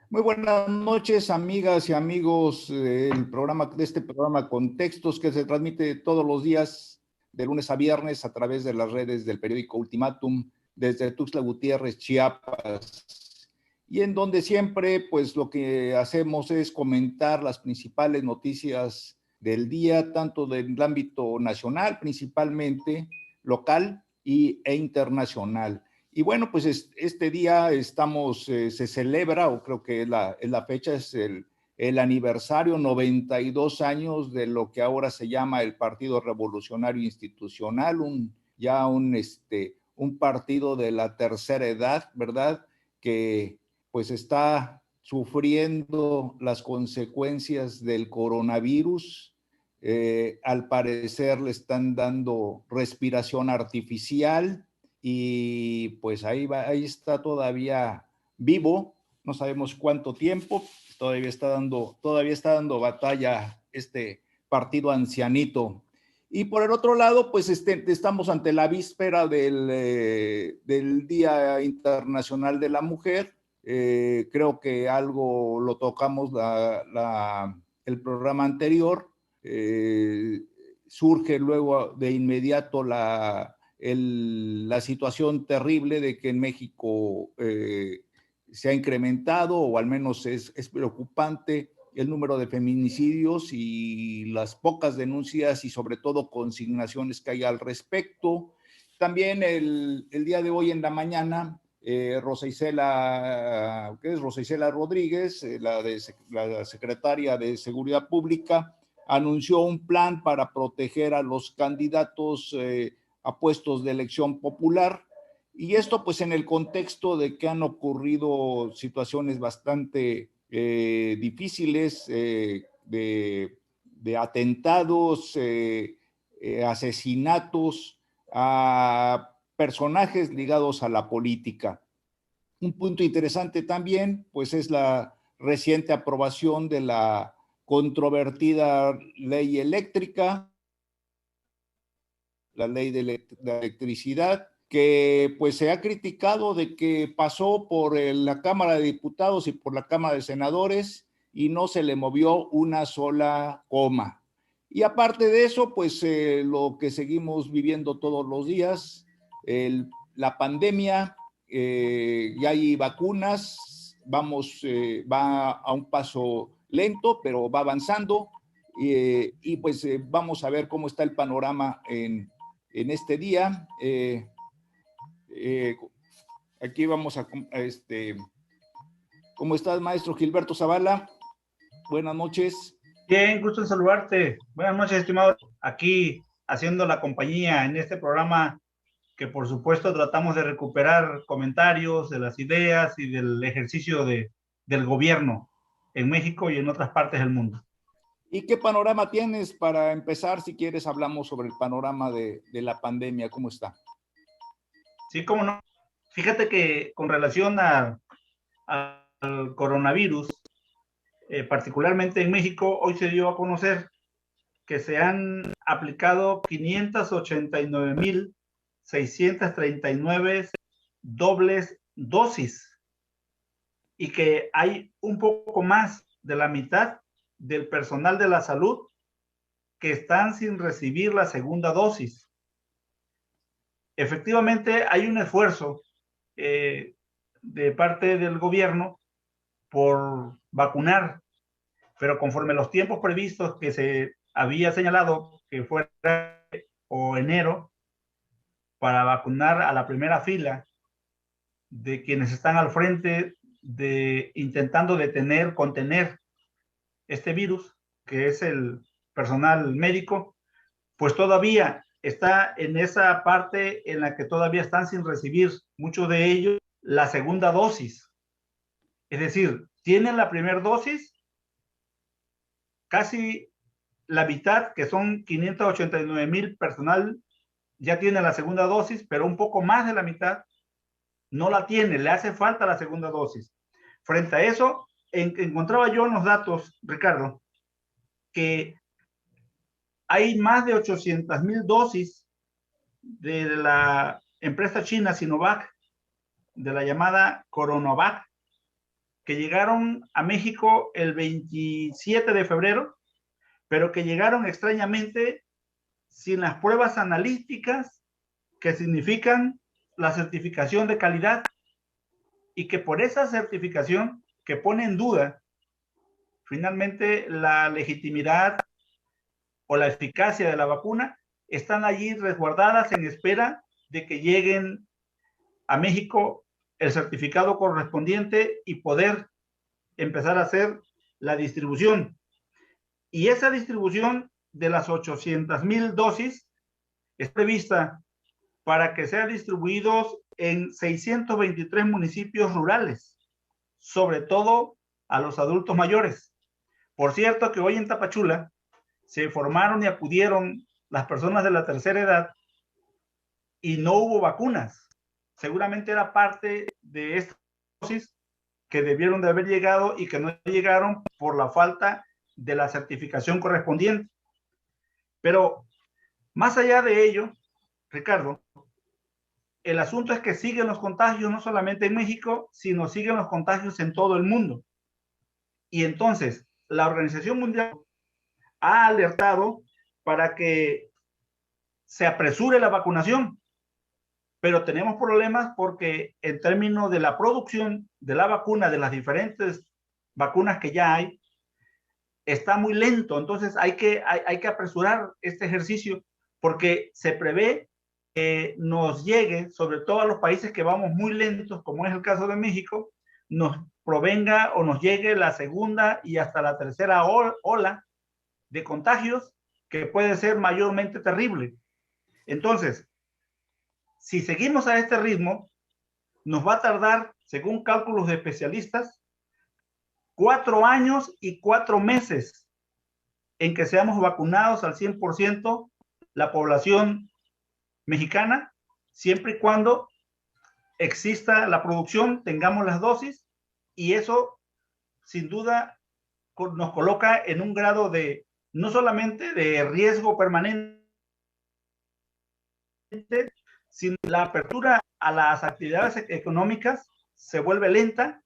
Muy buenas noches, amigas y amigos de este programa Contextos, que se transmite todos los días de lunes a viernes a través de las redes del periódico Ultimátum desde Tuxtla Gutiérrez, Chiapas, y en donde siempre pues lo que hacemos es comentar las principales noticias del día, tanto del ámbito nacional, principalmente local e internacional. Y bueno, pues este día se celebra, o creo que es la fecha, es el aniversario, 92 años de lo que ahora se llama el Partido Revolucionario Institucional, un partido de la tercera edad, ¿verdad? Que pues está sufriendo las consecuencias del coronavirus. Al parecer le están dando respiración artificial y pues ahí está todavía vivo, no sabemos cuánto tiempo, todavía está dando batalla este partido ancianito. Y por el otro lado, pues estamos ante la víspera del Día Internacional de la Mujer. Creo que algo lo tocamos el programa anterior. Surge luego de inmediato la situación terrible de que en México se ha incrementado, o al menos es preocupante, el número de feminicidios y las pocas denuncias y sobre todo consignaciones que hay al respecto. También el día de hoy en la mañana, Rosa Isela Rodríguez, la secretaria de Seguridad Pública, anunció un plan para proteger a los candidatos a puestos de elección popular, y esto pues en el contexto de que han ocurrido situaciones bastante difíciles, de atentados, asesinatos a personajes ligados a la política. Un punto interesante también pues es la reciente aprobación de la controvertida ley eléctrica, la ley de la electricidad, que pues se ha criticado de que pasó por la Cámara de Diputados y por la Cámara de Senadores y no se le movió una sola coma. Y aparte de eso, pues lo que seguimos viviendo todos los días, la pandemia, ya hay vacunas, va a un paso lento, pero va avanzando, y pues vamos a ver cómo está el panorama en este día. Aquí vamos ¿cómo estás, maestro Gilberto Zavala? Buenas noches. Bien, gusto en saludarte. Buenas noches, estimado. Aquí haciendo la compañía en este programa que por supuesto tratamos de recuperar comentarios de las ideas y del ejercicio del gobierno en México y en otras partes del mundo. ¿Y qué panorama tienes para empezar? Si quieres, hablamos sobre el panorama de la pandemia. ¿Cómo está? Sí, cómo no. Fíjate que con relación al coronavirus, particularmente en México, hoy se dio a conocer que se han aplicado 589,639 dobles dosis y que hay un poco más de la mitad del personal de la salud que están sin recibir la segunda dosis. Efectivamente, hay un esfuerzo de parte del gobierno por vacunar, pero conforme los tiempos previstos que se había señalado que fuera o enero para vacunar a la primera fila de quienes están al frente de intentando contener este virus, que es el personal médico, pues todavía está en esa parte en la que todavía están sin recibir muchos de ellos la segunda dosis. Es decir, tienen la primera dosis, casi la mitad, que son 589,000 personal, ya tiene la segunda dosis, pero un poco más de la mitad no la tiene, le hace falta la segunda dosis. Frente a eso, encontraba yo en los datos, Ricardo, que hay más de 800,000 dosis de la empresa china Sinovac de la llamada Coronavac, que llegaron a México el 27 de febrero, pero que llegaron extrañamente sin las pruebas analíticas que significan la certificación de calidad, y que por esa certificación que pone en duda finalmente la legitimidad o la eficacia de la vacuna, están allí resguardadas en espera de que lleguen a México el certificado correspondiente y poder empezar a hacer la distribución. Y esa distribución de las 800,000 dosis es prevista para que sean distribuidos en 623 municipios rurales, sobre todo a los adultos mayores. Por cierto que hoy en Tapachula se formaron y acudieron las personas de la tercera edad y no hubo vacunas. Seguramente era parte de estas dosis que debieron de haber llegado y que no llegaron por la falta de la certificación correspondiente. Pero más allá de ello, Ricardo, el asunto es que siguen los contagios no solamente en México, sino siguen los contagios en todo el mundo. Y entonces, la Organización Mundial ha alertado para que se apresure la vacunación, pero tenemos problemas porque en términos de la producción de la vacuna, de las diferentes vacunas que ya hay, está muy lento. Entonces hay que apresurar este ejercicio porque se prevé que nos llegue, sobre todo a los países que vamos muy lentos, como es el caso de México, nos provenga o nos llegue la segunda y hasta la tercera ola de contagios, que puede ser mayormente terrible. Entonces, si seguimos a este ritmo, nos va a tardar, según cálculos de especialistas, 4 años y 4 meses en que seamos vacunados al 100% la población mexicana, siempre y cuando exista la producción, tengamos las dosis, y eso sin duda nos coloca en un grado de no solamente de riesgo permanente, sino la apertura a las actividades económicas se vuelve lenta,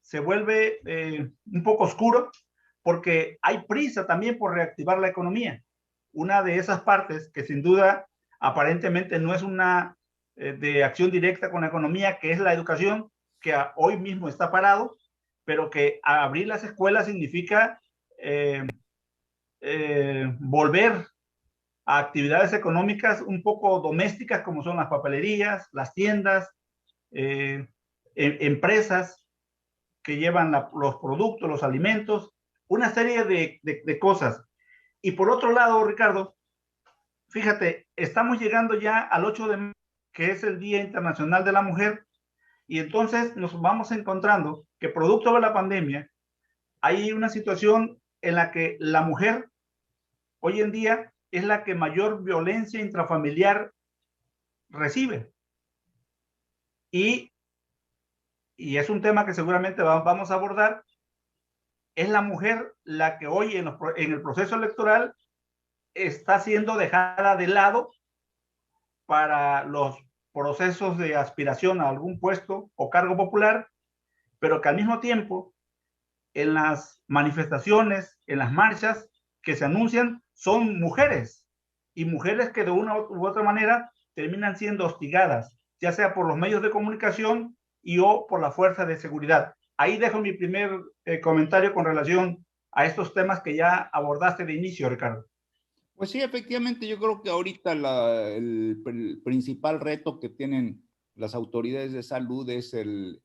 se vuelve un poco oscuro, porque hay prisa también por reactivar la economía. Una de esas partes que sin duda aparentemente no es una de acción directa con la economía, que es la educación, que hoy mismo está parado, pero que abrir las escuelas significa volver a actividades económicas un poco domésticas, como son las papelerías, las tiendas, empresas que llevan los productos, los alimentos, una serie de cosas. Y por otro lado, Ricardo, fíjate, estamos llegando ya al 8 de mayo, que es el Día Internacional de la Mujer, y entonces nos vamos encontrando que producto de la pandemia hay una situación en la que la mujer hoy en día es la que mayor violencia intrafamiliar recibe. Y es un tema que seguramente vamos a abordar. Es la mujer la que hoy en el proceso electoral está siendo dejada de lado para los procesos de aspiración a algún puesto o cargo popular, pero que al mismo tiempo en las manifestaciones, en las marchas que se anuncian, son mujeres, y mujeres que de una u otra manera terminan siendo hostigadas, ya sea por los medios de comunicación o por la fuerza de seguridad. Ahí dejo mi primer comentario con relación a estos temas que ya abordaste de inicio, Ricardo. Pues sí, efectivamente, yo creo que ahorita el principal reto que tienen las autoridades de salud es el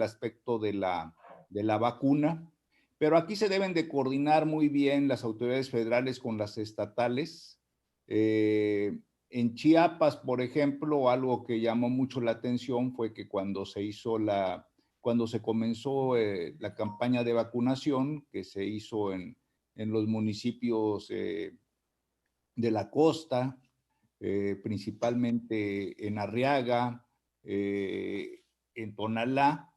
aspecto de la vacuna, pero aquí se deben de coordinar muy bien las autoridades federales con las estatales. En Chiapas, por ejemplo, algo que llamó mucho la atención fue que cuando se comenzó la campaña de vacunación, que se hizo en los municipios de la costa, principalmente en Arriaga, en Tonalá,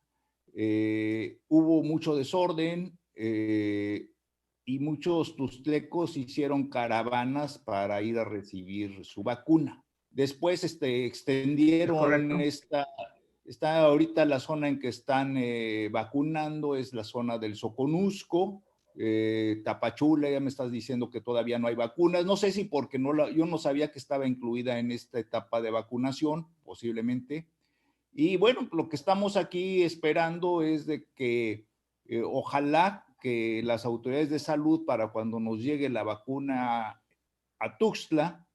hubo mucho desorden y muchos tustlecos hicieron caravanas para ir a recibir su vacuna. Después extendieron Está ahorita la zona en que están vacunando, es la zona del Soconusco, Tapachula, ya me estás diciendo que todavía no hay vacunas. No sé si porque yo no sabía que estaba incluida en esta etapa de vacunación, posiblemente. Y bueno, lo que estamos aquí esperando es de que ojalá que las autoridades de salud, para cuando nos llegue la vacuna a Tuxtla,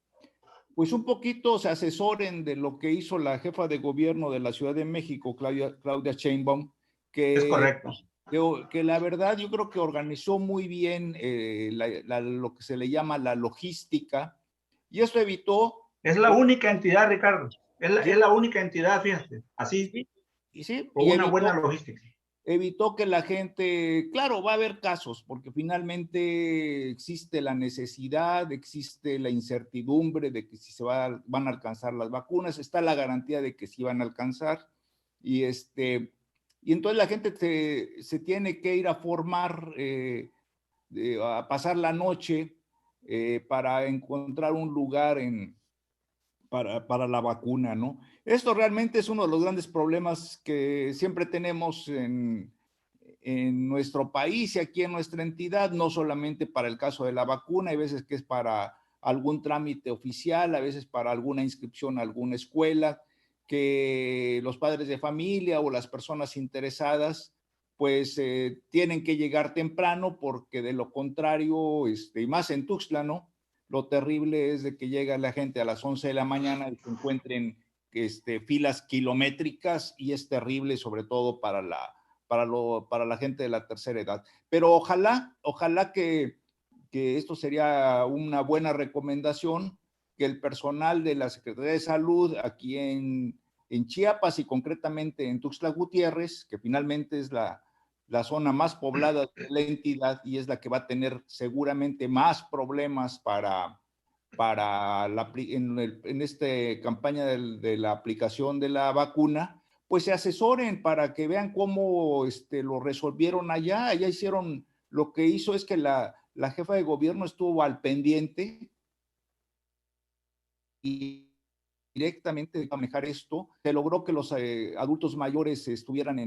pues un poquito se asesoren de lo que hizo la jefa de gobierno de la Ciudad de México, Claudia Sheinbaum, Es que, correcto. que la verdad yo creo que organizó muy bien lo que se le llama la logística, y eso evitó... Es la única entidad, Ricardo. Sí, Es la única entidad, fíjate, así, sí, y sí, con y una buena logística. evitó que la gente, claro, va a haber casos, porque finalmente existe la necesidad, existe la incertidumbre de que si van a alcanzar las vacunas, está la garantía de que sí van a alcanzar, y, y entonces la gente se tiene que ir a formar, a pasar la noche para encontrar un lugar para la vacuna, ¿no? Esto realmente es uno de los grandes problemas que siempre tenemos en nuestro país y aquí en nuestra entidad, no solamente para el caso de la vacuna, hay veces que es para algún trámite oficial, a veces para alguna inscripción a alguna escuela, que los padres de familia o las personas interesadas pues tienen que llegar temprano porque de lo contrario, y más en Tuxtla, ¿no? Lo terrible es de que llega la gente a las 11 de la mañana y se encuentren filas kilométricas y es terrible, sobre todo para la gente de la tercera edad. Pero ojalá que esto sería una buena recomendación, que el personal de la Secretaría de Salud aquí en Chiapas y concretamente en Tuxtla Gutiérrez, que finalmente es la zona más poblada de la entidad y es la que va a tener seguramente más problemas en esta campaña de la aplicación de la vacuna, pues se asesoren para que vean cómo lo resolvieron allá. Allá hicieron, lo que hizo es que la jefa de gobierno estuvo al pendiente y directamente de manejar esto, se logró que los adultos mayores estuvieran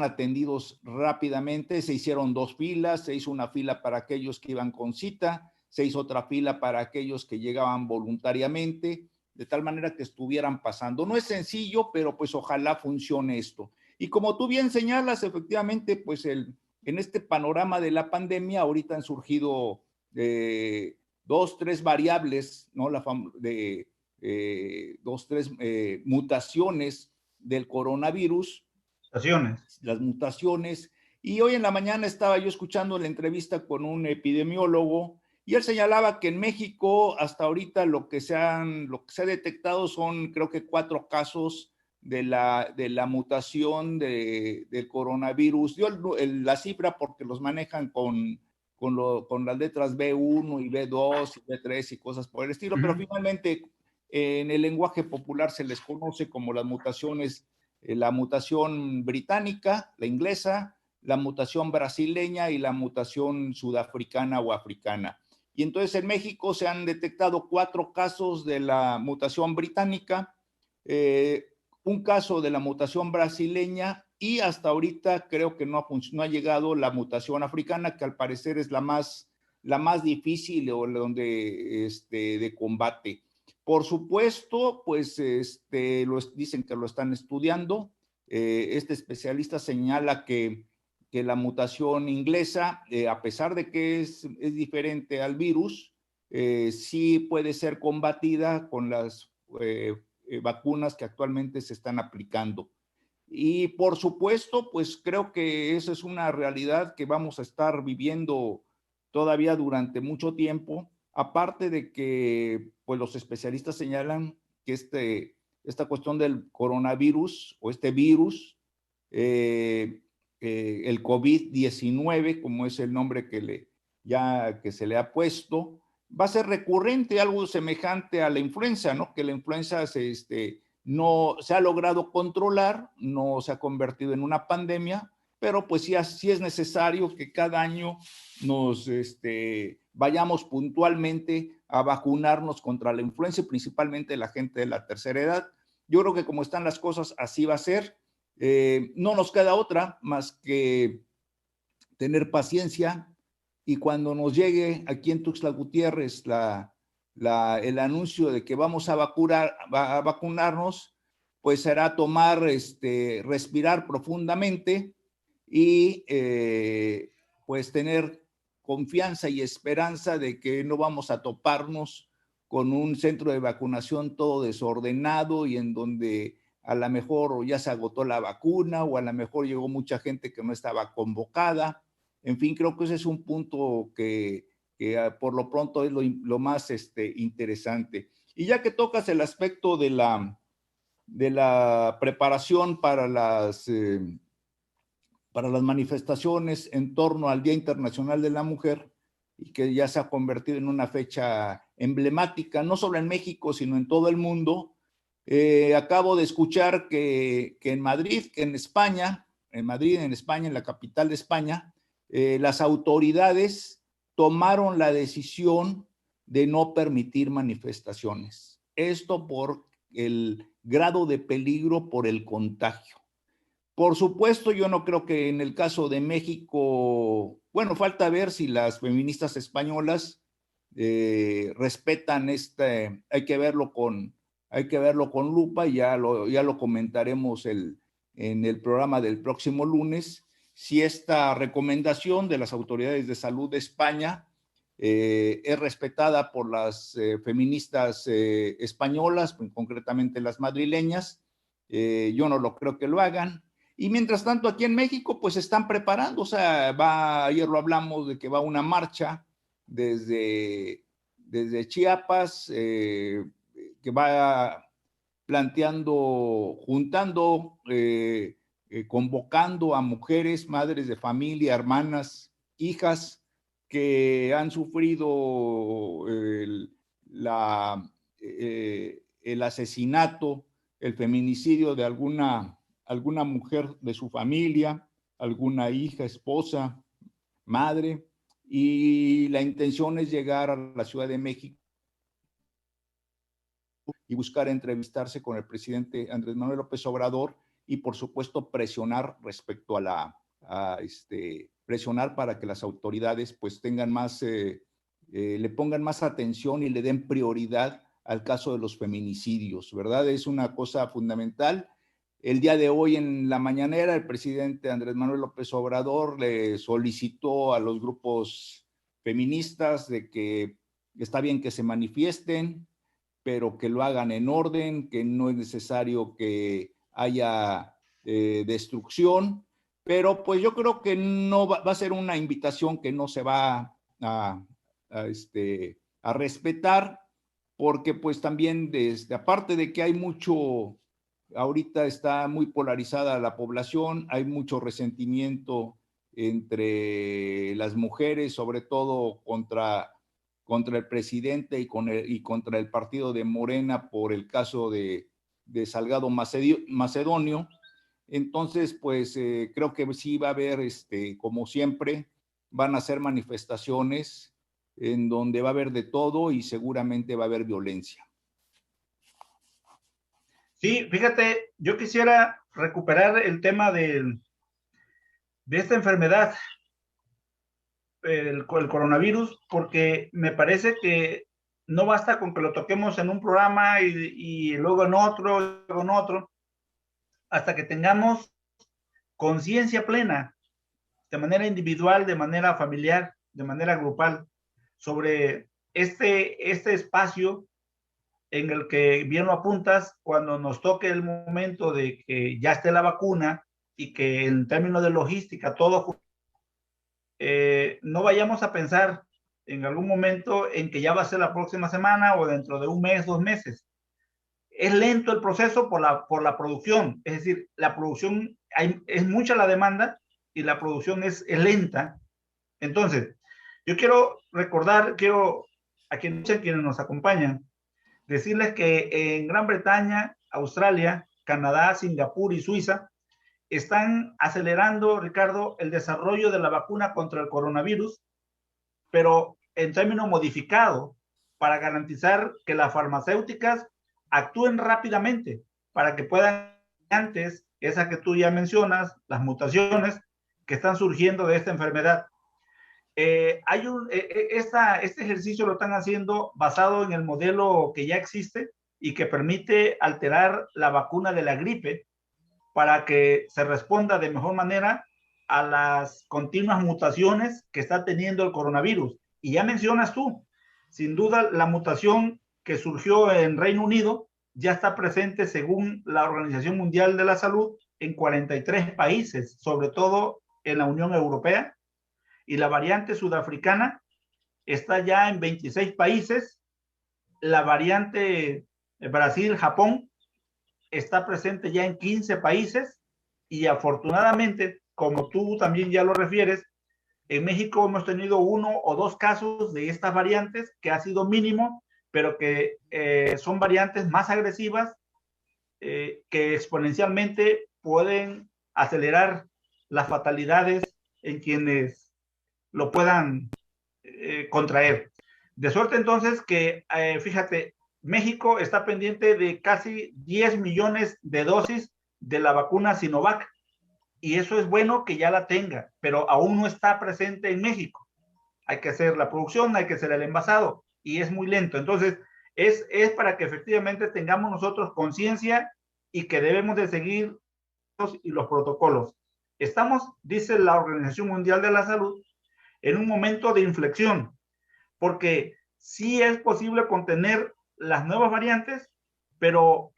atendidos rápidamente, se hicieron 2 filas, se hizo una fila para aquellos que iban con cita, se hizo otra fila para aquellos que llegaban voluntariamente, de tal manera que estuvieran pasando. No es sencillo, pero pues ojalá funcione esto. Y como tú bien señalas, efectivamente, pues en este panorama de la pandemia, ahorita han surgido 2, 3 variables, ¿no? Dos, tres mutaciones del coronavirus, Estaciones. las mutaciones. Y hoy en la mañana estaba yo escuchando la entrevista con un epidemiólogo y él señalaba que en México hasta ahorita lo que se ha detectado son creo que 4 casos de la mutación del coronavirus. Dio la cifra porque los manejan con las letras B1 y B2 y B3 y cosas por el estilo, pero finalmente en el lenguaje popular se les conoce como las mutaciones, la mutación británica, la inglesa, la mutación brasileña y la mutación sudafricana o africana. Y entonces en México se han detectado 4 casos de la mutación británica, un caso de la mutación brasileña y hasta ahorita creo que no ha llegado la mutación africana, que al parecer es la más difícil o donde de combate. Por supuesto, pues dicen que lo están estudiando. Este especialista señala que la mutación inglesa, a pesar de que es diferente al virus, sí puede ser combatida con las vacunas que actualmente se están aplicando. Y por supuesto, pues creo que esa es una realidad que vamos a estar viviendo todavía durante mucho tiempo, aparte de que pues los especialistas señalan que esta cuestión del coronavirus o este virus, el COVID-19, como es el nombre que se le ha puesto, va a ser recurrente, algo semejante a la influenza, ¿no? Que la influenza no se ha logrado controlar, no se ha convertido en una pandemia, pero pues sí es necesario que cada año nos vayamos puntualmente a vacunarnos contra la influenza, principalmente la gente de la tercera edad. Yo creo que como están las cosas, así va a ser. No nos queda otra más que tener paciencia, y cuando nos llegue aquí en Tuxtla Gutiérrez el anuncio de que vamos a vacunarnos, pues será tomar, respirar profundamente y pues tener confianza y esperanza de que no vamos a toparnos con un centro de vacunación todo desordenado y en donde a lo mejor ya se agotó la vacuna o a lo mejor llegó mucha gente que no estaba convocada. En fin, creo que ese es un punto que por lo pronto es lo más interesante. Y ya que tocas el aspecto de la preparación para las manifestaciones en torno al Día Internacional de la Mujer, y que ya se ha convertido en una fecha emblemática, no solo en México, sino en todo el mundo. Acabo de escuchar que en Madrid, en España, en la capital de España, las autoridades tomaron la decisión de no permitir manifestaciones. Esto por el grado de peligro por el contagio. Por supuesto, yo no creo que en el caso de México, bueno, falta ver si las feministas españolas respetan hay que verlo con lupa, y ya lo comentaremos en el programa del próximo lunes, si esta recomendación de las autoridades de salud de España es respetada por las feministas españolas, concretamente las madrileñas. Yo no lo creo que lo hagan. Y mientras tanto, aquí en México, pues están preparando, o sea, ayer lo hablamos de que va una marcha desde Chiapas, que va planteando, juntando, convocando a mujeres, madres de familia, hermanas, hijas que han sufrido el asesinato, el feminicidio de alguna mujer de su familia, alguna hija, esposa, madre, y la intención es llegar a la Ciudad de México y buscar entrevistarse con el presidente Andrés Manuel López Obrador y, por supuesto, presionar respecto presionar para que las autoridades pues tengan más, le pongan más atención y le den prioridad al caso de los feminicidios, ¿verdad? Es una cosa fundamental. El día de hoy en la mañanera el presidente Andrés Manuel López Obrador le solicitó a los grupos feministas de que está bien que se manifiesten, pero que lo hagan en orden, que no es necesario que haya destrucción, pero pues yo creo que no va a ser una invitación que no se va a respetar, porque pues también aparte de que hay mucho, ahorita está muy polarizada la población, hay mucho resentimiento entre las mujeres, sobre todo contra el presidente y contra el partido de Morena por el caso de Salgado Macedonio. Entonces, pues creo que sí va a haber, como siempre, van a ser manifestaciones en donde va a haber de todo y seguramente va a haber violencia. Sí, fíjate, yo quisiera recuperar el tema de esta enfermedad, el coronavirus, porque me parece que no basta con que lo toquemos en un programa y luego en otro, hasta que tengamos conciencia plena, de manera individual, de manera familiar, de manera grupal, sobre este espacio en el que bien lo apuntas, cuando nos toque el momento de que ya esté la vacuna y que en términos de logística todo, no vayamos a pensar en algún momento en que ya va a ser la próxima semana o dentro de un mes, 2 meses. Es lento el proceso por la producción, es decir, la producción, es mucha la demanda y la producción es lenta. Entonces, yo quiero recordar, a quienes nos acompañan, decirles que en Gran Bretaña, Australia, Canadá, Singapur y Suiza están acelerando, Ricardo, el desarrollo de la vacuna contra el coronavirus, pero en términos modificados, para garantizar que las farmacéuticas actúen rápidamente para que puedan, antes, esa que tú ya mencionas, las mutaciones que están surgiendo de esta enfermedad. Este ejercicio lo están haciendo basado en el modelo que ya existe y que permite alterar la vacuna de la gripe para que se responda de mejor manera a las continuas mutaciones que está teniendo el coronavirus. Y ya mencionas tú, sin duda la mutación que surgió en Reino Unido ya está presente, según la Organización Mundial de la Salud, en 43 países, sobre todo en la Unión Europea, y la variante sudafricana está ya en 26 países. La variante Brasil-Japón está presente ya en 15 países y afortunadamente, como tú también ya lo refieres, en México hemos tenido 1 o 2 casos de estas variantes que ha sido mínimo, pero que son variantes más agresivas que exponencialmente pueden acelerar las fatalidades en quienes lo puedan contraer. De suerte entonces que, fíjate, México está pendiente de casi 10 millones de dosis de la vacuna Sinovac, y eso es bueno que ya la tenga, pero aún no está presente en México. Hay que hacer la producción, hay que hacer el envasado, y es muy lento. Entonces, es para que efectivamente tengamos nosotros conciencia y que debemos de seguir y los protocolos. Estamos, dice la Organización Mundial de la Salud, en un momento de inflexión, porque sí es posible contener las nuevas variantes, pero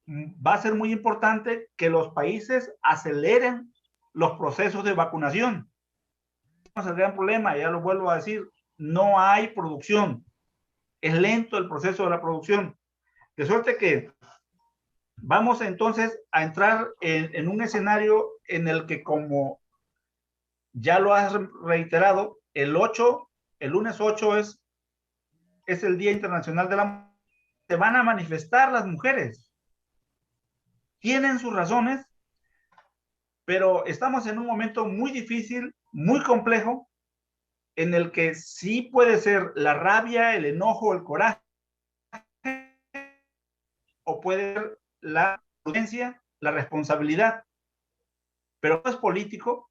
va a ser muy importante que los países aceleren los procesos de vacunación. Es el gran problema, ya lo vuelvo a decir, no hay producción, es lento el proceso de la producción, de suerte que vamos entonces a entrar en un escenario en el que, como ya lo has reiterado, el lunes 8 es el Día Internacional de la Mujer. Se van a manifestar las mujeres. Tienen sus razones, pero estamos en un momento muy difícil, muy complejo, en el que sí puede ser la rabia, el enojo, el coraje, o puede ser la prudencia, la responsabilidad. Pero no es político.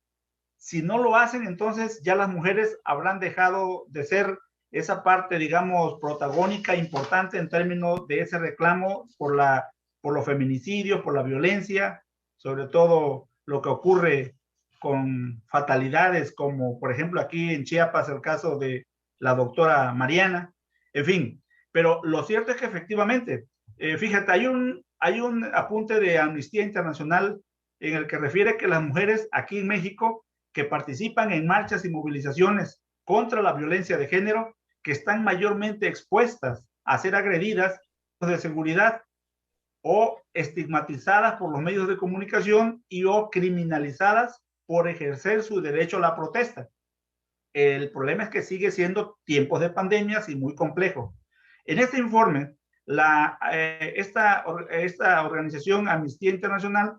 Si no lo hacen, entonces ya las mujeres habrán dejado de ser esa parte, digamos, protagónica, importante en términos de ese reclamo por los feminicidios, por la violencia, sobre todo lo que ocurre con fatalidades, como por ejemplo aquí en Chiapas el caso de la doctora Mariana, en fin. Pero lo cierto es que efectivamente, fíjate, hay un apunte de Amnistía Internacional en el que refiere que las mujeres aquí en México que participan en marchas y movilizaciones contra la violencia de género, que están mayormente expuestas a ser agredidas de seguridad o estigmatizadas por los medios de comunicación y o criminalizadas por ejercer su derecho a la protesta. El problema es que sigue siendo tiempos de pandemias y muy complejo. En este informe, esta organización Amnistía Internacional,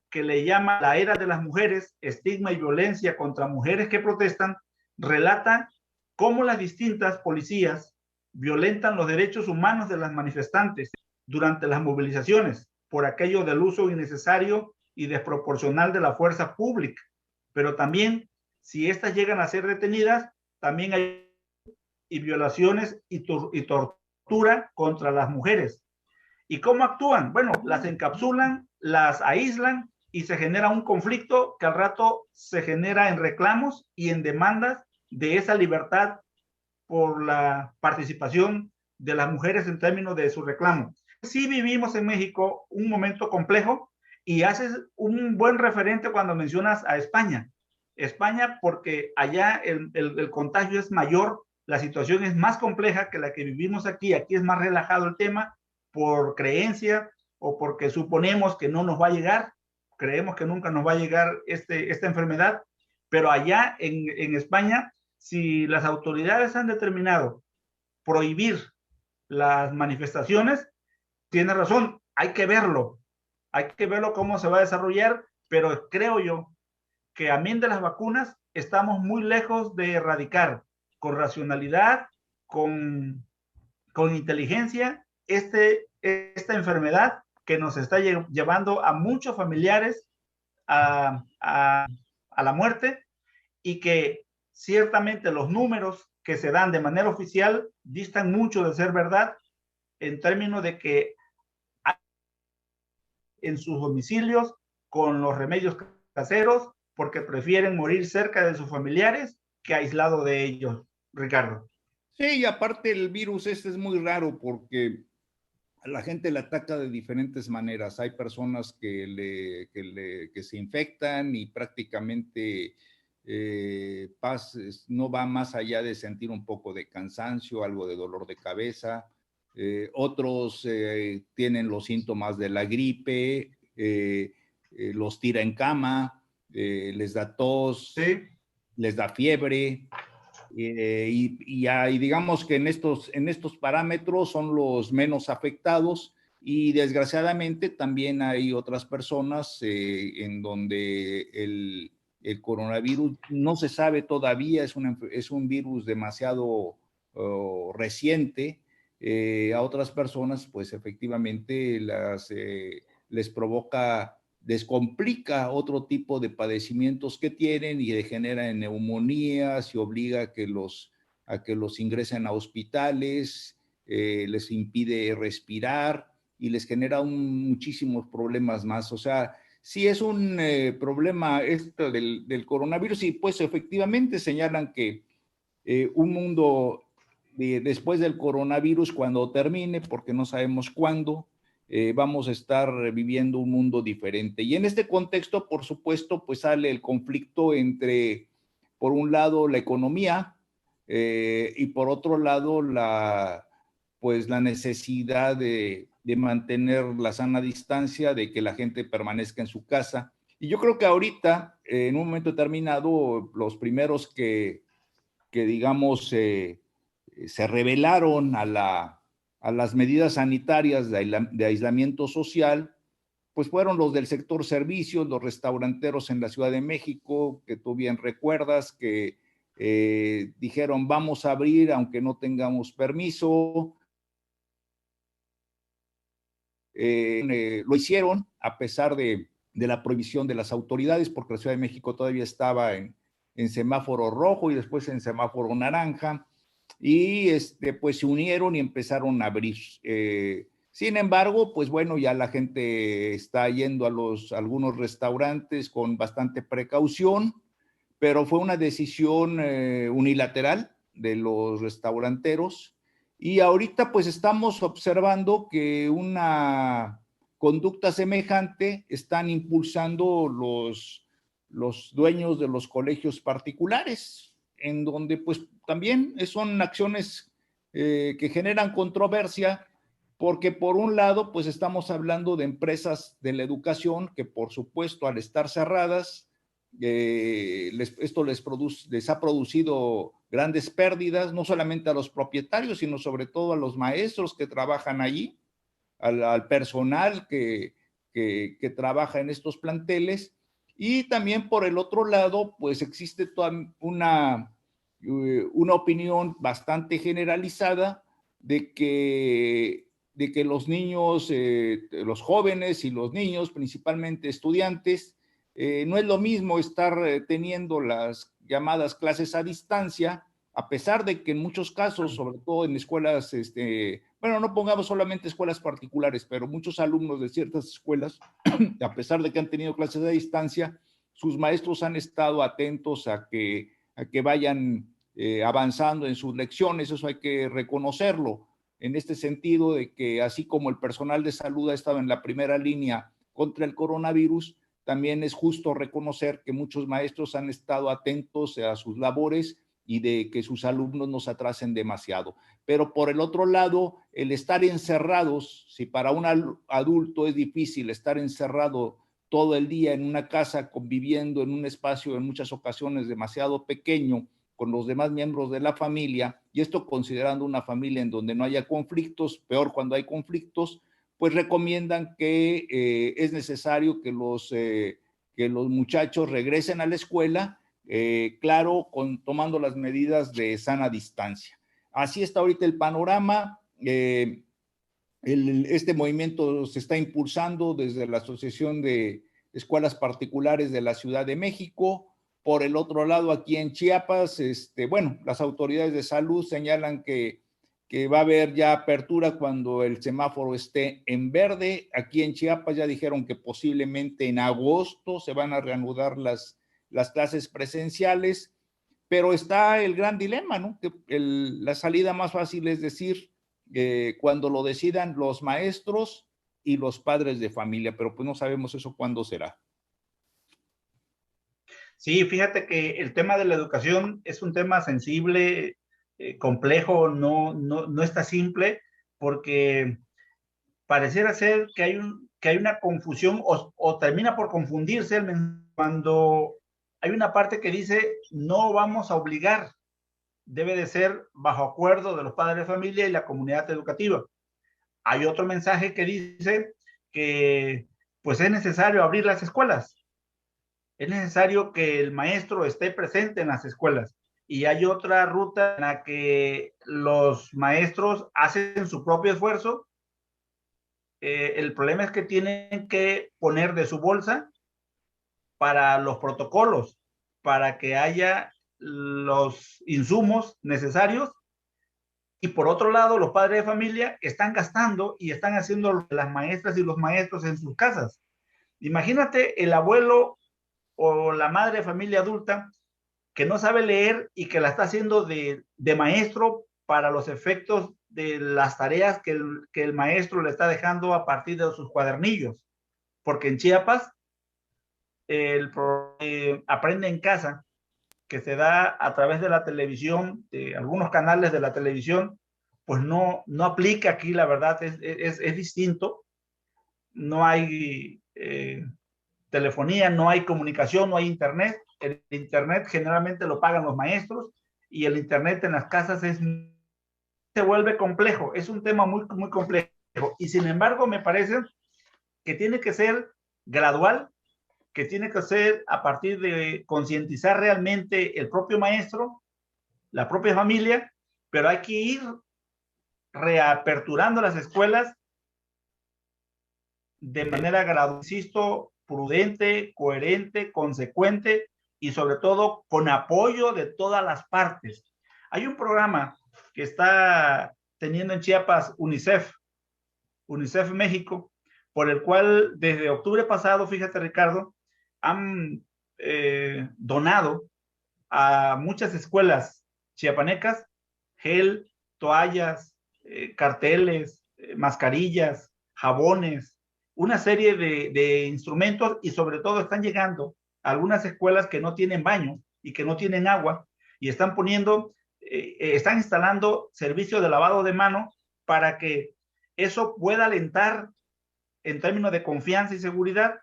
que le llama La Era de las Mujeres, estigma y violencia contra mujeres que protestan, relata cómo las distintas policías violentan los derechos humanos de las manifestantes durante las movilizaciones por aquello del uso innecesario y desproporcional de la fuerza pública. Pero también, si estas llegan a ser detenidas, también hay violaciones y tortura contra las mujeres. ¿Y cómo actúan? Bueno, las encapsulan, las aíslan y se genera un conflicto que al rato se genera en reclamos y en demandas de esa libertad por la participación de las mujeres en términos de su reclamo. Sí vivimos en México un momento complejo y haces un buen referente cuando mencionas a España. España, porque allá el contagio es mayor, la situación es más compleja que la que vivimos aquí. Aquí es más relajado el tema por creencia o porque suponemos que no nos va a llegar, creemos que nunca nos va a llegar esta enfermedad, pero allá en España, si las autoridades han determinado prohibir las manifestaciones, tiene razón, hay que verlo cómo se va a desarrollar, pero creo yo que amén de las vacunas, estamos muy lejos de erradicar con racionalidad, con inteligencia, esta enfermedad que nos está llevando a muchos familiares a la muerte, y que ciertamente los números que se dan de manera oficial distan mucho de ser verdad, en términos de que en sus domicilios con los remedios caseros, porque prefieren morir cerca de sus familiares que aislado de ellos, Ricardo. Sí, y aparte el virus este es muy raro porque a la gente le ataca de diferentes maneras. Hay personas que se infectan y prácticamente no va más allá de sentir un poco de cansancio, algo de dolor de cabeza. Otros tienen los síntomas de la gripe, los tira en cama, les da tos, ¿Sí? les da fiebre. Y digamos que en estos parámetros son los menos afectados, y desgraciadamente también hay otras personas en donde el coronavirus no se sabe todavía, es un virus demasiado reciente. A otras personas pues efectivamente les provoca, descomplica otro tipo de padecimientos que tienen y genera neumonías y obliga a que los ingresen a hospitales, les impide respirar y les genera muchísimos problemas más. O sea, sí es un problema esto del coronavirus, y pues efectivamente señalan que un mundo después del coronavirus, cuando termine, porque no sabemos cuándo, vamos a estar viviendo un mundo diferente. Y en este contexto, por supuesto, pues sale el conflicto entre, por un lado, la economía y por otro lado, pues la necesidad de mantener la sana distancia, de que la gente permanezca en su casa. Y yo creo que ahorita, en un momento determinado, los primeros que digamos, se rebelaron a las medidas sanitarias de aislamiento social, pues fueron los del sector servicios, los restauranteros en la Ciudad de México, que tú bien recuerdas, que dijeron vamos a abrir aunque no tengamos permiso. Lo hicieron a pesar de la prohibición de las autoridades, porque la Ciudad de México todavía estaba en semáforo rojo y después en semáforo naranja, y pues se unieron y empezaron a abrir. Sin embargo, pues bueno, ya la gente está yendo a algunos restaurantes con bastante precaución, pero fue una decisión unilateral de los restauranteros, y ahorita pues estamos observando que una conducta semejante están impulsando los dueños de los colegios particulares, en donde pues también son acciones que generan controversia, porque por un lado pues estamos hablando de empresas de la educación que por supuesto al estar cerradas, esto les ha producido grandes pérdidas, no solamente a los propietarios, sino sobre todo a los maestros que trabajan allí, al personal que trabaja en estos planteles. Y también por el otro lado, pues existe toda una opinión bastante generalizada de que los niños, los jóvenes y los niños, principalmente estudiantes, no es lo mismo estar teniendo las llamadas clases a distancia, a pesar de que en muchos casos, sobre todo en escuelas, bueno, no pongamos solamente escuelas particulares, pero muchos alumnos de ciertas escuelas, a pesar de que han tenido clases a distancia, sus maestros han estado atentos a que vayan avanzando en sus lecciones. Eso hay que reconocerlo, en este sentido de que así como el personal de salud ha estado en la primera línea contra el coronavirus, también es justo reconocer que muchos maestros han estado atentos a sus labores y de que sus alumnos no se atrasen demasiado. Pero por el otro lado, el estar encerrados, si para un adulto es difícil estar encerrado todo el día en una casa, conviviendo en un espacio en muchas ocasiones demasiado pequeño con los demás miembros de la familia, y esto considerando una familia en donde no haya conflictos, peor cuando hay conflictos, pues recomiendan que es necesario que los muchachos regresen a la escuela, claro, tomando las medidas de sana distancia. Así está ahorita el panorama. Este movimiento se está impulsando desde la Asociación de Escuelas Particulares de la Ciudad de México. Por el otro lado, aquí en Chiapas, bueno, las autoridades de salud señalan que va a haber ya apertura cuando el semáforo esté en verde. Aquí en Chiapas ya dijeron que posiblemente en agosto se van a reanudar las clases presenciales, pero está el gran dilema, ¿no? Que la salida más fácil es decir, cuando lo decidan los maestros y los padres de familia, pero pues no sabemos eso cuándo será. Sí, fíjate que el tema de la educación es un tema sensible, complejo, no está simple, porque pareciera ser que hay una confusión o termina por confundirse cuando hay una parte que dice no vamos a obligar, debe de ser bajo acuerdo de los padres de familia y la comunidad educativa. Hay otro mensaje que dice que pues es necesario abrir las escuelas, es necesario que el maestro esté presente en las escuelas. Y hay otra ruta en la que los maestros hacen su propio esfuerzo. El problema es que tienen que poner de su bolsa para los protocolos, para que haya los insumos necesarios. Y por otro lado, los padres de familia están gastando y están haciendo las maestras y los maestros en sus casas. Imagínate el abuelo o la madre de familia adulta que no sabe leer y que la está haciendo de maestro para los efectos de las tareas que el maestro le está dejando a partir de sus cuadernillos. Porque en Chiapas, aprende en casa, que se da a través de la televisión, de algunos canales de la televisión, pues no aplica aquí, la verdad, es distinto. No hay telefonía, no hay comunicación, no hay internet. El internet generalmente lo pagan los maestros y el internet en las casas se vuelve complejo, es un tema muy, muy complejo. Y sin embargo, me parece que tiene que ser gradual, que tiene que ser a partir de concientizar realmente el propio maestro, la propia familia, pero hay que ir reaperturando las escuelas de manera gradual, insisto, prudente, coherente, consecuente y sobre todo con apoyo de todas las partes. Hay un programa que está teniendo en Chiapas UNICEF México, por el cual desde octubre pasado, fíjate Ricardo, han donado a muchas escuelas chiapanecas gel, toallas, carteles, mascarillas, jabones, una serie de instrumentos y sobre todo están llegando a algunas escuelas que no tienen baño y que no tienen agua y están poniendo, están instalando servicio de lavado de mano para que eso pueda alentar en términos de confianza y seguridad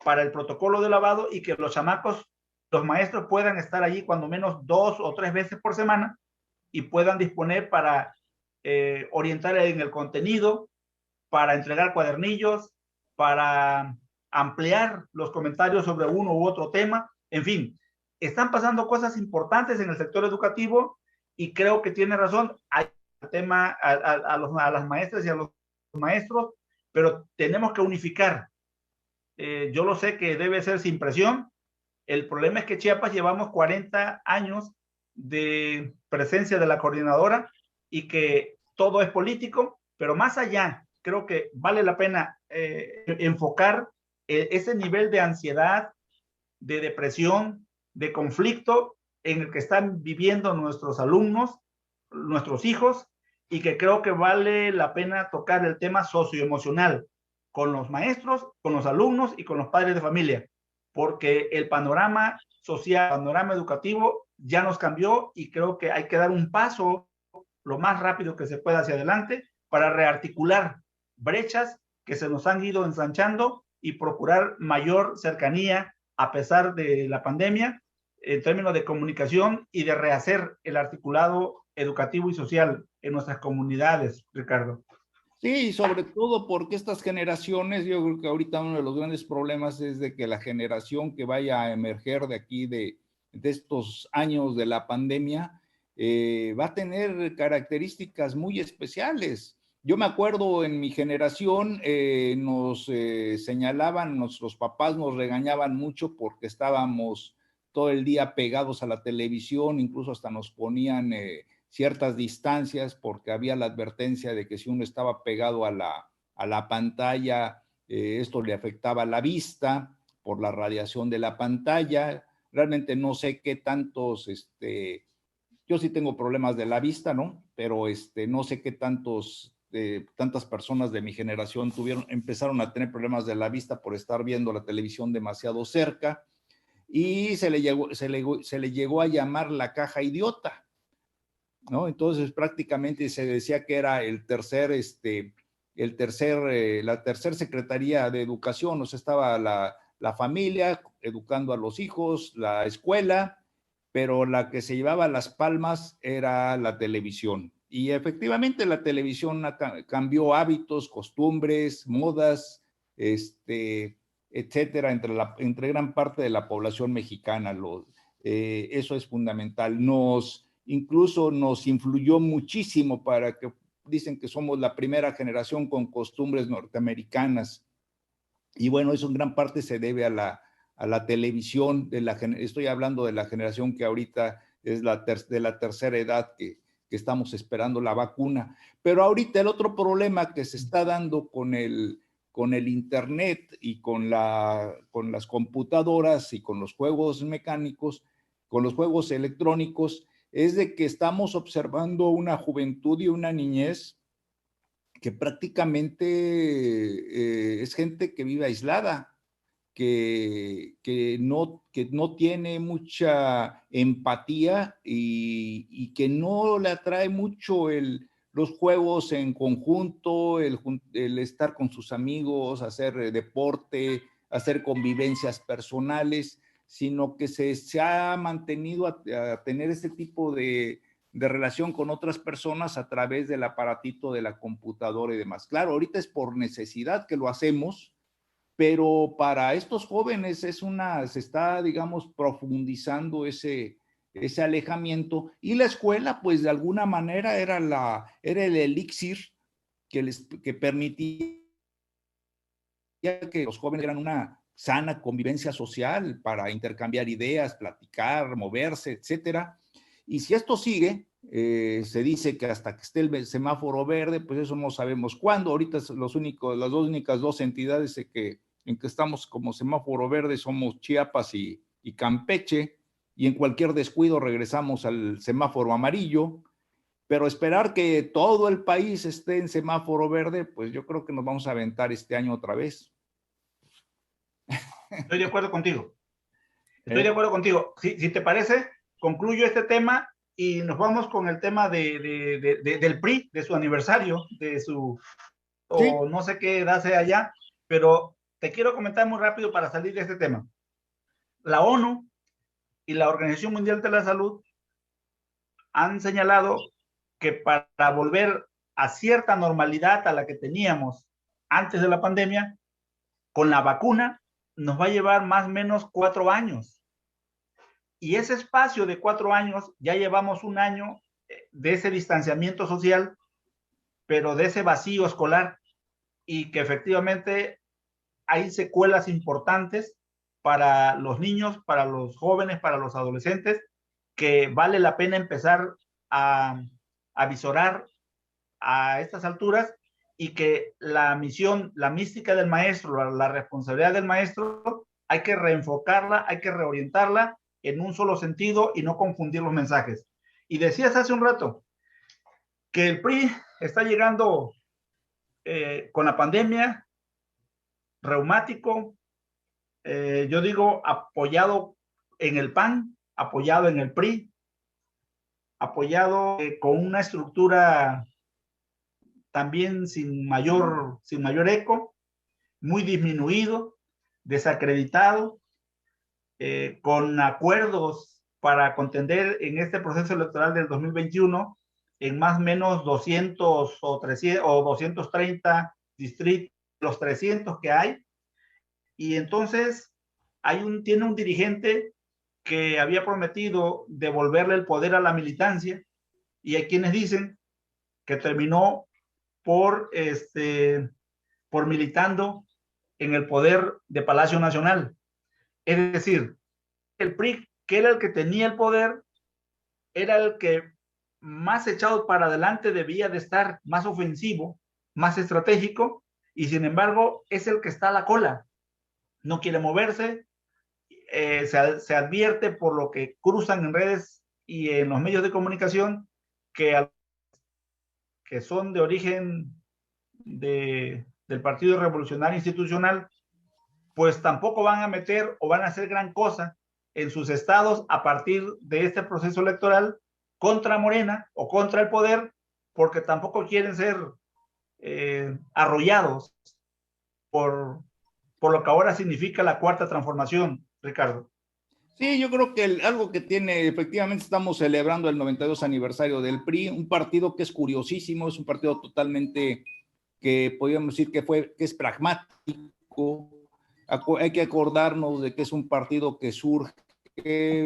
para el protocolo de lavado y que los chamacos, los maestros puedan estar allí cuando menos 2 o 3 veces por semana y puedan disponer para orientar en el contenido, para entregar cuadernillos, para ampliar los comentarios sobre uno u otro tema. En fin, están pasando cosas importantes en el sector educativo y creo que tiene razón. Hay el tema a las maestras y a los maestros, pero tenemos que unificar. Yo lo sé que debe ser sin presión. El problema es que Chiapas llevamos 40 años de presencia de la coordinadora y que todo es político, pero más allá, creo que vale la pena enfocar ese nivel de ansiedad, de depresión, de conflicto en el que están viviendo nuestros alumnos, nuestros hijos, y que creo que vale la pena tocar el tema socioemocional con los maestros, con los alumnos y con los padres de familia, porque el panorama social, el panorama educativo ya nos cambió y creo que hay que dar un paso lo más rápido que se pueda hacia adelante para rearticular brechas que se nos han ido ensanchando y procurar mayor cercanía a pesar de la pandemia en términos de comunicación y de rehacer el articulado educativo y social en nuestras comunidades, Ricardo. Sí, sobre todo porque estas generaciones, yo creo que ahorita uno de los grandes problemas es de que la generación que vaya a emerger de aquí, de estos años de la pandemia, va a tener características muy especiales. Yo me acuerdo en mi generación nos señalaban, nuestros papás nos regañaban mucho porque estábamos todo el día pegados a la televisión, incluso hasta nos ponían ciertas distancias porque había la advertencia de que si uno estaba pegado a la pantalla, esto le afectaba la vista por la radiación de la pantalla. Realmente no sé qué tantos, yo sí tengo problemas de la vista, ¿no? Pero no sé qué tantas personas de mi generación empezaron a tener problemas de la vista por estar viendo la televisión demasiado cerca y se le llegó a llamar la caja idiota, ¿no? Entonces prácticamente se decía que era la tercera Secretaría de Educación, o sea, estaba la familia educando a los hijos, la escuela, pero la que se llevaba las palmas era la televisión. Y efectivamente la televisión cambió hábitos, costumbres, modas, etcétera, entre gran parte de la población mexicana. Eso es fundamental. Incluso nos influyó muchísimo para que dicen que somos la primera generación con costumbres norteamericanas. Y bueno, eso en gran parte se debe a la televisión, estoy hablando de la generación que ahorita es de la tercera edad que estamos esperando la vacuna. Pero ahorita el otro problema que se está dando con el Internet y con las computadoras y con los juegos mecánicos, con los juegos electrónicos, es de que estamos observando una juventud y una niñez que prácticamente es gente que vive aislada, que no tiene mucha empatía y que no le atrae mucho los juegos en conjunto, el estar con sus amigos, hacer deporte, hacer convivencias personales, sino que se ha mantenido a tener este tipo de relación con otras personas a través del aparatito de la computadora y demás. Claro, ahorita es por necesidad que lo hacemos, pero para estos jóvenes se está, digamos, profundizando ese alejamiento, y la escuela, pues de alguna manera era el elixir que permitía que los jóvenes eran una sana convivencia social para intercambiar ideas, platicar, moverse, etcétera. Y si esto sigue, se dice que hasta que esté el semáforo verde, pues eso no sabemos cuándo. Ahorita las dos únicas entidades en que estamos como semáforo verde somos Chiapas y Campeche, y en cualquier descuido regresamos al semáforo amarillo. Pero esperar que todo el país esté en semáforo verde, pues yo creo que nos vamos a aventar este año otra vez. Estoy de acuerdo contigo. Estoy de acuerdo contigo. Si te parece, concluyo este tema y nos vamos con el tema del PRI, de su aniversario, o no sé qué edad sea allá, pero te quiero comentar muy rápido para salir de este tema. La ONU y la Organización Mundial de la Salud han señalado que para volver a cierta normalidad a la que teníamos antes de la pandemia, con la vacuna nos va a llevar más o menos 4 años. Y ese espacio de 4 años, ya llevamos un año de ese distanciamiento social, pero de ese vacío escolar, y que efectivamente hay secuelas importantes para los niños, para los jóvenes, para los adolescentes, que vale la pena empezar a visorar a estas alturas, y que la misión, la mística del maestro, la responsabilidad del maestro, hay que reenfocarla, hay que reorientarla en un solo sentido y no confundir los mensajes. Y decías hace un rato que el PRI está llegando con la pandemia, reumático, yo digo apoyado en el PAN, apoyado en el PRI, apoyado con una estructura también sin mayor eco, muy disminuido, desacreditado, con acuerdos para contender en este proceso electoral del 2021 en más o menos 200 o 300 o 230 distritos, los 300 que hay. Y entonces tiene un dirigente que había prometido devolverle el poder a la militancia, y hay quienes dicen que terminó por militando en el poder de Palacio Nacional. Es decir, el PRI, que era el que tenía el poder, era el que más echado para adelante debía de estar, más ofensivo, más estratégico, y sin embargo es el que está a la cola, no quiere moverse, se advierte por lo que cruzan en redes y en los medios de comunicación que son de origen del Partido Revolucionario Institucional, pues tampoco van a meter o van a hacer gran cosa en sus estados a partir de este proceso electoral contra Morena o contra el poder, porque tampoco quieren ser arrollados por lo que ahora significa la cuarta transformación, Ricardo. Sí, yo creo que algo que tiene, efectivamente estamos celebrando el 92 aniversario del PRI, un partido que es curiosísimo, es un partido totalmente que podríamos decir que es pragmático. Hay que acordarnos de que es un partido que surge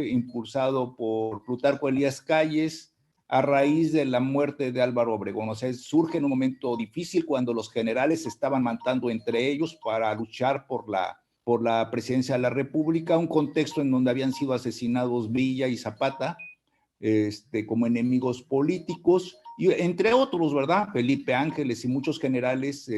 impulsado por Plutarco Elías Calles a raíz de la muerte de Álvaro Obregón. O sea, surge en un momento difícil cuando los generales se estaban matando entre ellos para luchar por la presidencia de la República, un contexto en donde habían sido asesinados Villa y Zapata como enemigos políticos, y entre otros, ¿verdad? Felipe Ángeles y muchos generales.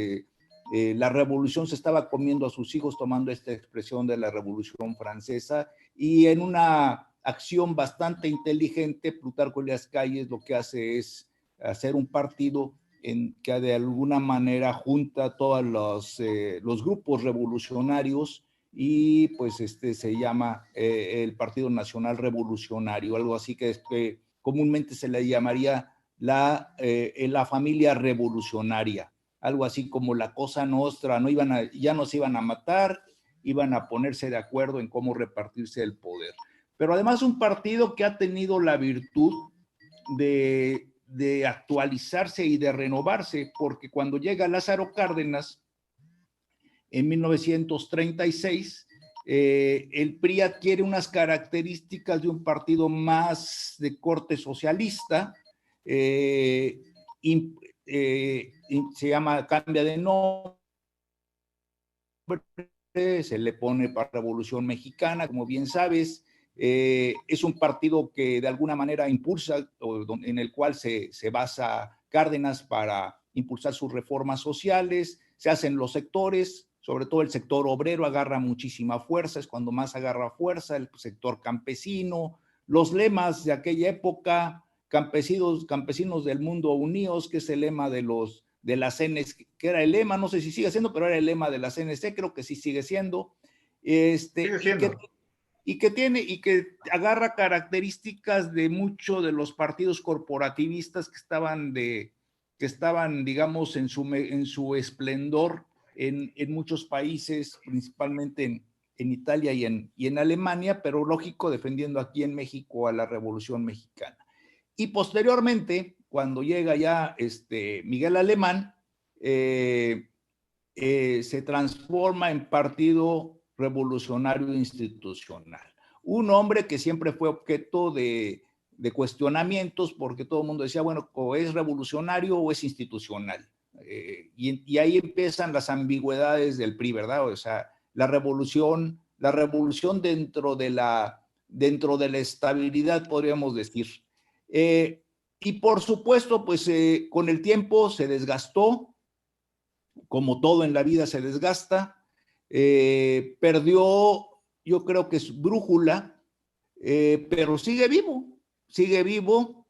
La revolución se estaba comiendo a sus hijos, tomando esta expresión de la Revolución Francesa, y en una acción bastante inteligente, Plutarco Elías Calles lo que hace es hacer un partido que de alguna manera junta todos los grupos revolucionarios, y pues se llama el Partido Nacional Revolucionario, algo así que comúnmente se le llamaría la familia revolucionaria, algo así como la Cosa Nostra. Ya no se iban a matar, iban a ponerse de acuerdo en cómo repartirse el poder. Pero además un partido que ha tenido la virtud de actualizarse y de renovarse, porque cuando llega Lázaro Cárdenas en 1936, el PRI adquiere unas características de un partido más de corte socialista, se llama, cambia de nombre, se le pone para Revolución Mexicana, como bien sabes. Es un partido que de alguna manera impulsa, en el cual se basa Cárdenas para impulsar sus reformas sociales. Se hacen los sectores, sobre todo el sector obrero agarra muchísima fuerza, es cuando más agarra fuerza, el sector campesino. Los lemas de aquella época: campesinos del mundo unidos, que es el lema de la CNC, que era el lema, no sé si sigue siendo, pero era el lema de la CNC, creo que sí sigue siendo. Sigue siendo. Y que agarra características de muchos de los partidos corporativistas que estaban, digamos, en su esplendor en muchos países, principalmente en Italia y en Alemania, pero lógico, defendiendo aquí en México a la Revolución Mexicana. Y posteriormente, cuando llega ya Miguel Alemán, se transforma en Partido Revolucionario Institucional. Un hombre que siempre fue objeto de cuestionamientos, porque todo el mundo decía, bueno, o es revolucionario o es institucional. Y ahí empiezan las ambigüedades del PRI, ¿verdad? O sea, la revolución dentro de la estabilidad, podríamos decir. Y por supuesto, pues con el tiempo se desgastó, como todo en la vida se desgasta. Perdió, yo creo que es brújula, pero sigue vivo,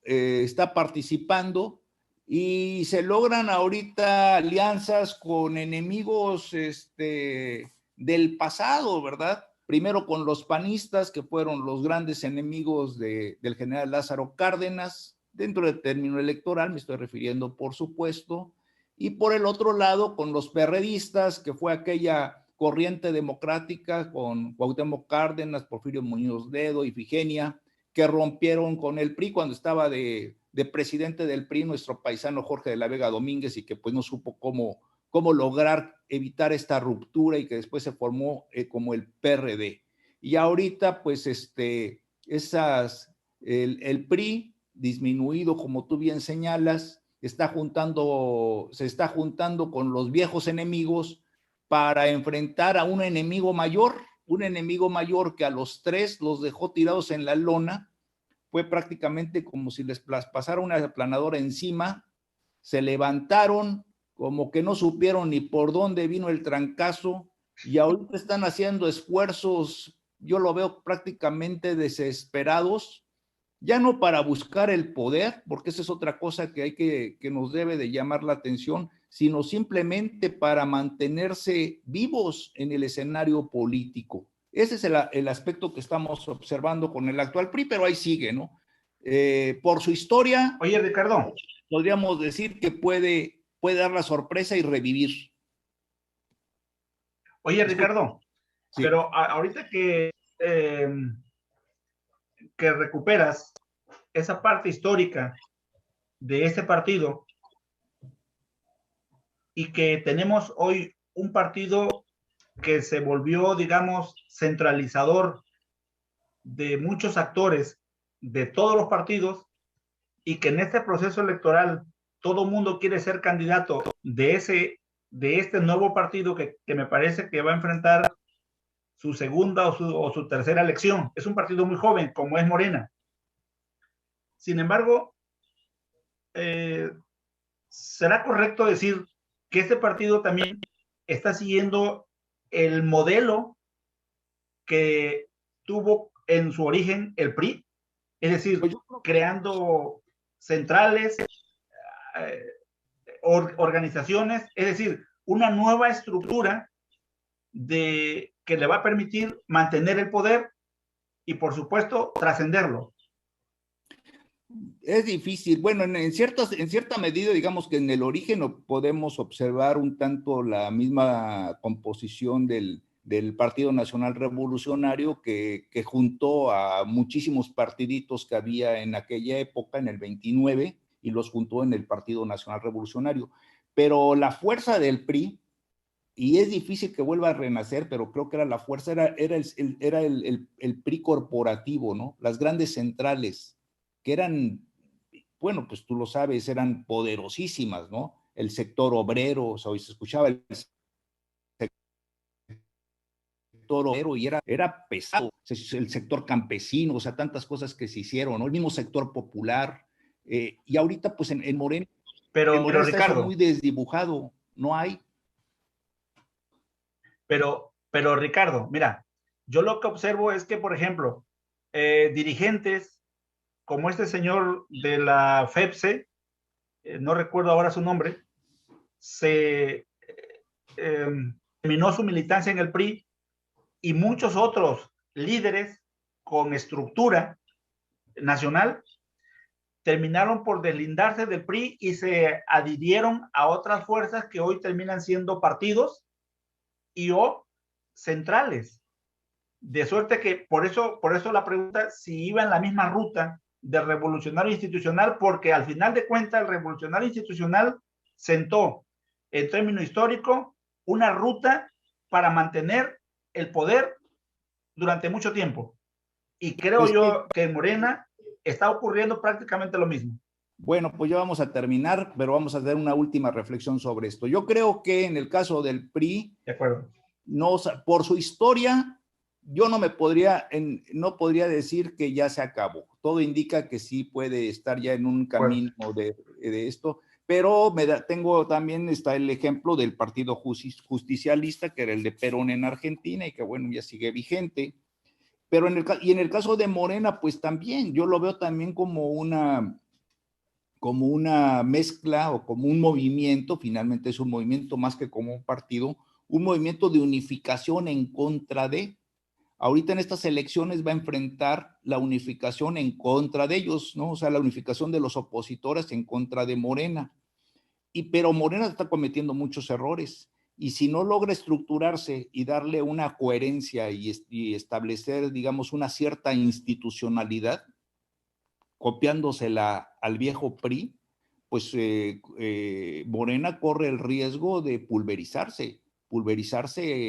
está participando, y se logran ahorita alianzas con enemigos del pasado, ¿verdad? Primero con los panistas, que fueron los grandes enemigos del general Lázaro Cárdenas, dentro del término electoral, me estoy refiriendo, por supuesto. Y por el otro lado, con los perredistas, que fue aquella corriente democrática con Cuauhtémoc Cárdenas, Porfirio Muñoz Ledo, Ifigenia, que rompieron con el PRI cuando estaba de presidente del PRI nuestro paisano Jorge de la Vega Domínguez, y que pues no supo cómo lograr evitar esta ruptura, y que después se formó como el PRD. Y ahorita pues el PRI disminuido, como tú bien señalas, se está juntando con los viejos enemigos para enfrentar a un enemigo mayor que a los tres los dejó tirados en la lona. Fue prácticamente como si les pasara una aplanadora encima, se levantaron, como que no supieron ni por dónde vino el trancazo, y ahorita están haciendo esfuerzos, yo lo veo prácticamente desesperados, ya no para buscar el poder, porque esa es otra cosa que nos debe de llamar la atención, sino simplemente para mantenerse vivos en el escenario político. Ese es el aspecto que estamos observando con el actual PRI, pero ahí sigue, ¿no? Por su historia, Oye, Ricardo. Podríamos decir que puede dar la sorpresa y revivir. Oye, Ricardo, sí. Pero ahorita que recuperas esa parte histórica de ese partido y que tenemos hoy un partido que se volvió, digamos, centralizador de muchos actores de todos los partidos y que en este proceso electoral todo mundo quiere ser candidato de este nuevo partido que me parece que va a enfrentar su segunda o su tercera elección. Es un partido muy joven, como es Morena. Sin embargo, ¿será correcto decir que este partido también está siguiendo el modelo que tuvo en su origen el PRI? Es decir, creando centrales, organizaciones, es decir, una nueva estructura que le va a permitir mantener el poder y, por supuesto, trascenderlo. Es difícil. Bueno, en cierta medida, digamos que en el origen podemos observar un tanto la misma composición del Partido Nacional Revolucionario que juntó a muchísimos partiditos que había en aquella época, en el 29, y los juntó en el Partido Nacional Revolucionario. Pero la fuerza del PRI, y es difícil que vuelva a renacer, pero creo que era la fuerza, era el PRI corporativo, ¿no? Las grandes centrales, que eran, bueno, pues tú lo sabes, eran poderosísimas, ¿no? El sector obrero, o sea, hoy se escuchaba el sector obrero y era pesado, el sector campesino, o sea, tantas cosas que se hicieron, ¿no? El mismo sector popular, y ahorita pues en Morena, pero está Ricardo, eso muy desdibujado, no hay. Pero Ricardo, mira, yo lo que observo es que, por ejemplo, dirigentes como este señor de la FEPSE, no recuerdo ahora su nombre, terminó su militancia en el PRI y muchos otros líderes con estructura nacional terminaron por deslindarse del PRI y se adhirieron a otras fuerzas que hoy terminan siendo partidos y o centrales. De suerte que por eso la pregunta si iba en la misma ruta del revolucionario institucional, porque al final de cuentas el revolucionario institucional sentó en término histórico una ruta para mantener el poder durante mucho tiempo. Y creo pues yo que en Morena está ocurriendo prácticamente lo mismo. Bueno, pues ya vamos a terminar, pero vamos a hacer una última reflexión sobre esto. Yo creo que en el caso del PRI, de acuerdo, no, por su historia, yo no podría decir que ya se acabó. Todo indica que sí puede estar ya en un camino de esto, pero también está el ejemplo del Partido Justicialista, que era el de Perón en Argentina y que bueno, ya sigue vigente. Pero en el caso de Morena, pues también, yo lo veo también como una mezcla o como un movimiento, finalmente es un movimiento más que como un partido, un movimiento de unificación en contra de. Ahorita en estas elecciones va a enfrentar la unificación en contra de ellos, ¿no? O sea, la unificación de los opositores en contra de Morena. Pero Morena está cometiendo muchos errores. Y si no logra estructurarse y darle una coherencia y establecer, digamos, una cierta institucionalidad, copiándosela al viejo PRI, pues Morena corre el riesgo de pulverizarse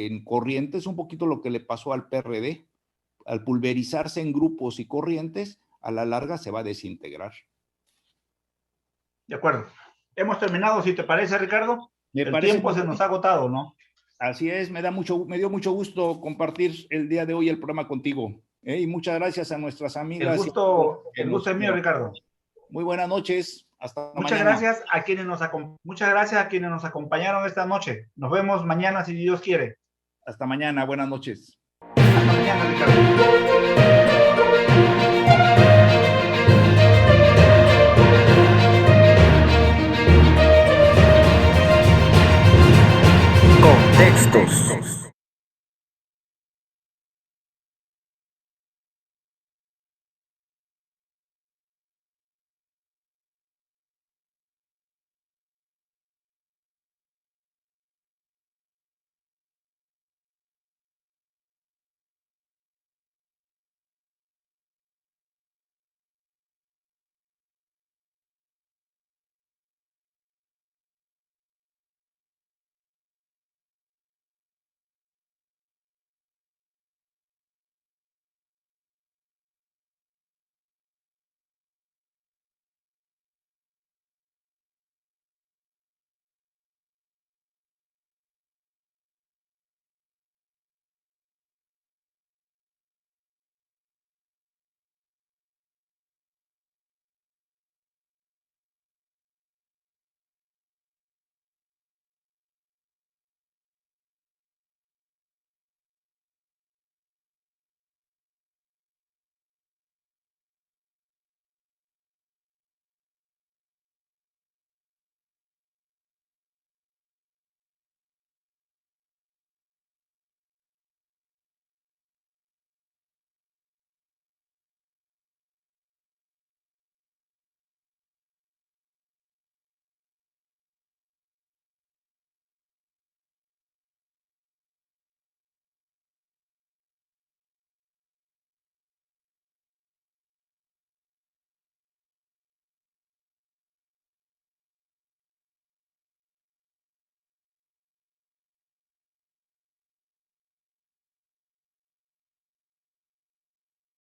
en corrientes, un poquito lo que le pasó al PRD. Al pulverizarse en grupos y corrientes, a la larga se va a desintegrar. De acuerdo. hemos terminado, si te parece, Ricardo. El tiempo se nos ha agotado, ¿no? Así es, me dio mucho gusto compartir el día de hoy el programa contigo. Y muchas gracias a nuestras amigas. El gusto es mío, Ricardo. Muy buenas noches. Hasta muchas mañana. Muchas gracias a quienes nos acompañaron esta noche. Nos vemos mañana si Dios quiere. Hasta mañana. Buenas noches. Hasta mañana, Ricardo. Contextos.